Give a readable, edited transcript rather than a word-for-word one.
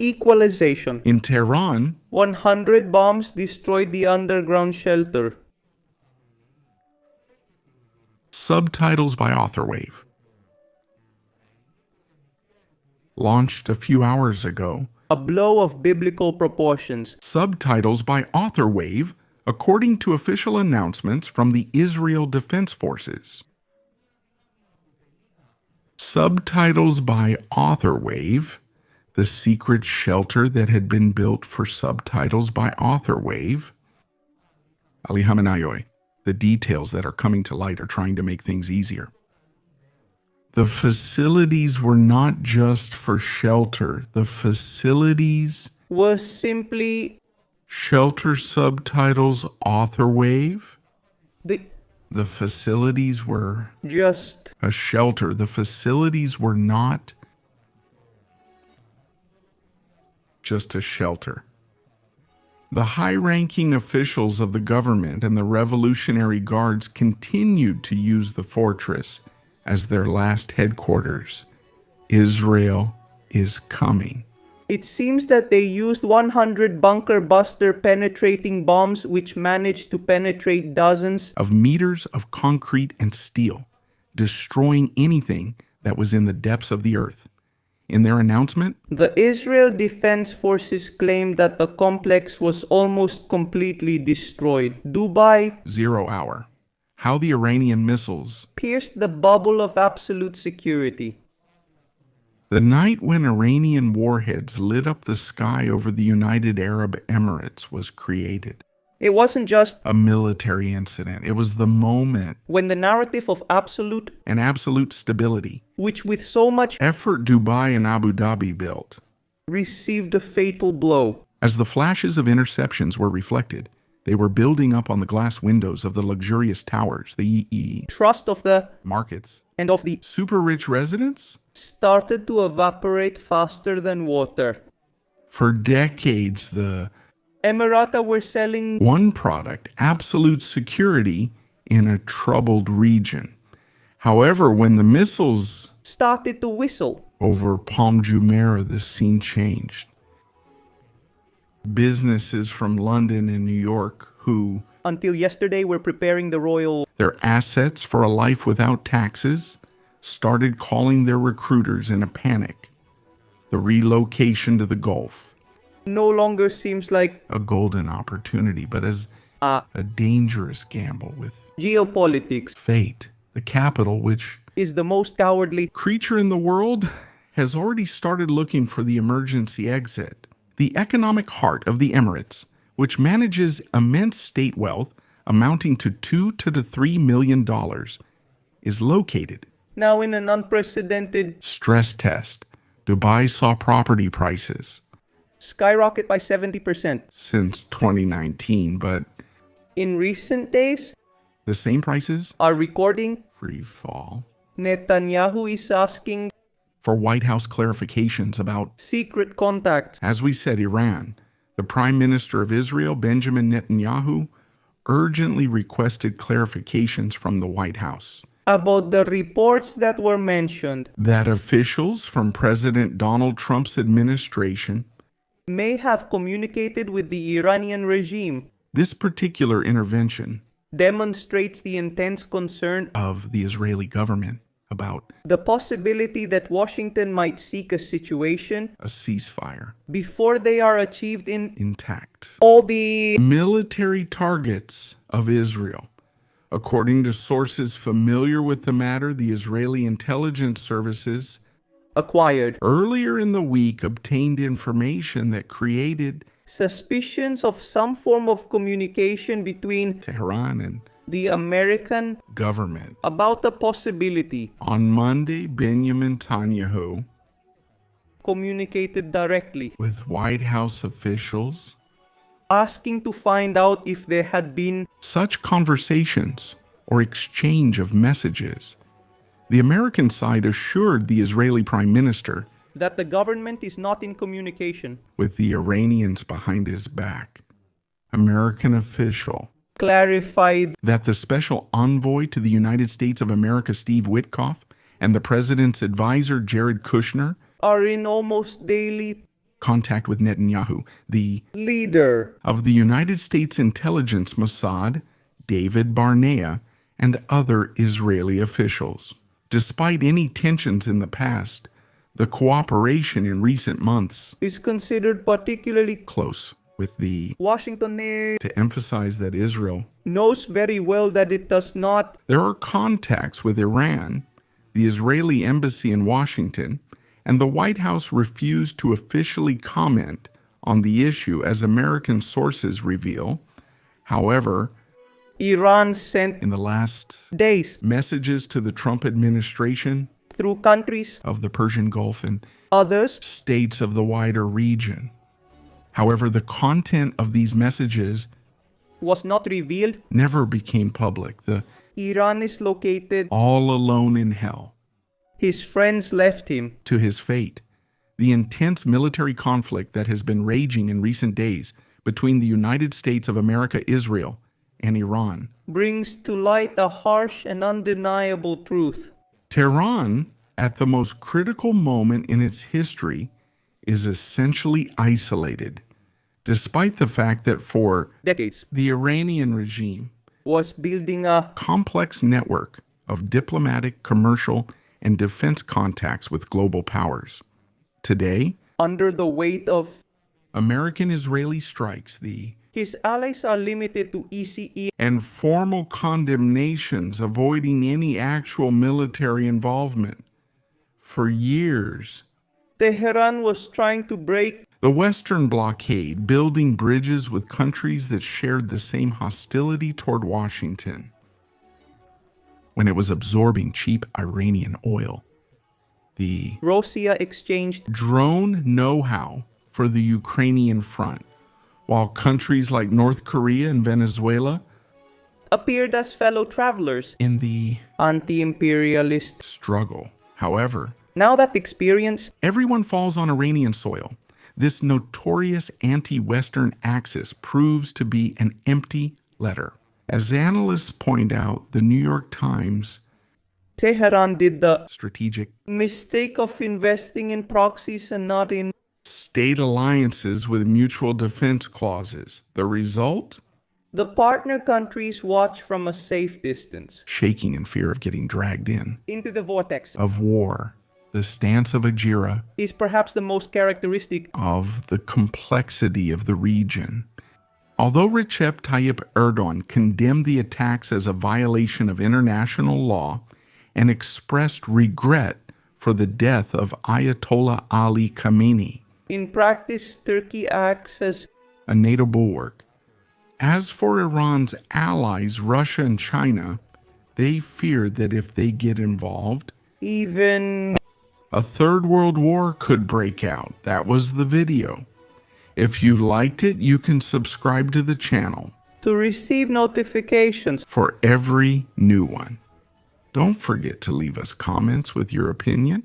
Equalization. In Tehran, 100 bombs destroyed the underground shelter. subtitles by AuthorWave. Launched a few hours ago. A blow of biblical proportions. Subtitles by AuthorWave, according to official announcements from the Israel Defense Forces. Subtitles by AuthorWave, the secret shelter that had been built for subtitles by AuthorWave. Ali Hamenayoy, the details that are coming to light are trying to make things easier. The facilities were not just for shelter. The facilities Was simply shelter subtitles AuthorWave. the The facilities were just a shelter. The facilities were not just a shelter. The high-ranking officials of the government and the Revolutionary Guards continued to use the fortress as their last headquarters. Israel is coming. It seems that they used 100 bunker buster penetrating bombs which managed to penetrate dozens Of meters of concrete and steel, destroying anything that was in the depths of the earth. In their announcement, The Israel Defense Forces claimed that the complex was almost completely destroyed. Dubai 0 hour, how the Iranian missiles. pierced the bubble of absolute security. The night when Iranian warheads lit up the sky over the United Arab Emirates was created. It wasn't just A military incident. It was the moment when the narrative of absolute, and absolute stability. which with so much Effort Dubai and Abu Dhabi built. received a fatal blow. As the flashes of interceptions were reflected, they were building up on the glass windows of the luxurious towers, the Trust of the markets. and of the Super rich residents? started to evaporate faster than water. For decades, the Emirata were selling one product, absolute security in a troubled region. However, when the missiles started to whistle. over Palm Jumeirah, the scene changed. Businesses from London and New York who, Until yesterday, were preparing the royal their assets for a life without taxes, started calling their recruiters in a panic. The relocation to the Gulf, no longer seems like a golden opportunity, but as a a dangerous gamble with geopolitics fate. The capital, which is the most cowardly creature in the world, has already started looking for the emergency exit. The economic heart of the Emirates, which manages immense state wealth amounting to $2 to $3 million, is located. now in an unprecedented Stress test. Dubai saw property prices skyrocket by 70%. since 2019, but In recent days, the same prices are recording free fall. Netanyahu is asking For White House clarifications about, secret contacts as we said, Iran, the Prime Minister of Israel, Benjamin Netanyahu, urgently requested clarifications from the White House about the reports that were mentioned that officials from President Donald Trump's administration. may have communicated with the Iranian regime. This particular intervention Demonstrates the intense concern of the Israeli government about the possibility that Washington might seek a situation a ceasefire before they are achieved in intact. all the Military targets of Israel. According to sources familiar with the matter, the Israeli intelligence services acquired earlier in the week obtained information that created suspicions of some form of communication between Tehran and the American government. about the possibility On Monday, Benjamin Netanyahu, communicated directly, with White House officials, asking to find out if there had been such conversations or exchange of messages. The American side assured the Israeli Prime Minister that the government is not in communication. with the Iranians behind his back. American official Clarified that the special envoy to the United States of America, Steve Witkoff, and the president's advisor, Jared Kushner, are in almost daily contact with Netanyahu, the leader of the United States intelligence Mossad, David Barnea, and other Israeli officials. Despite any tensions in the past, the cooperation in recent months is considered particularly close with the Washington to emphasize that Israel knows very well that it does not. There are contacts with Iran, the Israeli embassy in Washington, and the White House refused to officially comment on the issue as American sources reveal. However, Iran sent in the last days messages to the Trump administration through countries of the Persian Gulf and others states of the wider region. However, the content of these messages was not revealed. Never became public. The Iran is located all alone in hell. His friends left him to his fate. The intense military conflict that has been raging in recent days between the United States of America, Israel, and Iran brings to light a harsh and undeniable truth. Tehran, at the most critical moment in its history, is essentially isolated, despite the fact that for decades the Iranian regime was building a complex network of diplomatic, commercial, and defense contacts with global powers. Today, under the weight of American-Israeli strikes, his allies are limited to ECE and formal condemnations, avoiding any actual military involvement. For years, Tehran was trying to break the Western blockade, building bridges with countries that shared the same hostility toward Washington. When it was absorbing cheap Iranian oil, the Russia exchanged drone know-how for the Ukrainian front, while countries like North Korea and Venezuela appeared as fellow travelers in the anti-imperialist struggle. However, now that experience, everyone falls on Iranian soil. This notorious anti-Western axis proves to be an empty letter. As analysts point out, the New York Times Tehran did the strategic mistake of investing in proxies and not in state alliances with mutual defense clauses. The result? The partner countries watch from a safe distance, shaking in fear of getting dragged into the vortex of war. The stance of Ajira is perhaps the most characteristic of the complexity of the region. Although Recep Tayyip Erdogan condemned the attacks as a violation of international law and expressed regret for the death of Ayatollah Ali Khamenei, in practice, Turkey acts as a NATO bulwark. As for Iran's allies, Russia and China, they fear that if they get involved, even a third world war could break out. That was the video. If you liked it, you can subscribe to the channel to receive notifications for every new one. Don't forget to leave us comments with your opinion.